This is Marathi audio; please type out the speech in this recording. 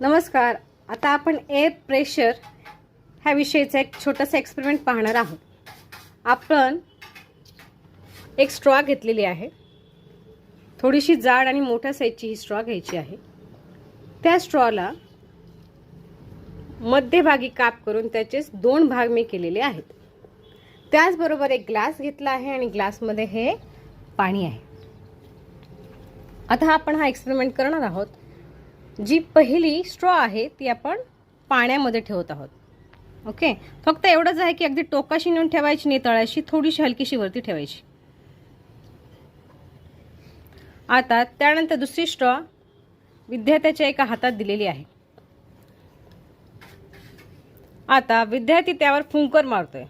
नमस्कार. आता आपण एअर प्रेशर ह्या विषयीचा एक छोटासा एक्सपेरिमेंट पाहणार आहोत. आपण एक स्ट्रॉ घेतलेली आहे. थोडीशी जाड आणि मोठ्या साईजची ही स्ट्रॉ घ्यायची आहे. त्या स्ट्रॉला मध्यभागी काप करून त्याचे 2 भाग मी केलेले आहेत. त्याचबरोबर एक ग्लास घेतला आहे आणि ग्लासमध्ये हे पाणी आहे. आता आपण हा एक्सपेरिमेंट करणार आहोत. जी पहिली स्ट्रॉ आहे ती आपण पाण्यामध्ये ठेवत आहोत. ओके, फक्त एवढंच आहे की अगदी टोकाशी नेऊन ठेवायची नाही, तळाशी थोडीशी हलकीशी वरती ठेवायची. आता त्यानंतर दुसरी स्ट्रॉ विद्यार्थ्याच्या एका हातात दिलेली आहे. आता विद्यार्थी त्यावर फुंकर मारतोय.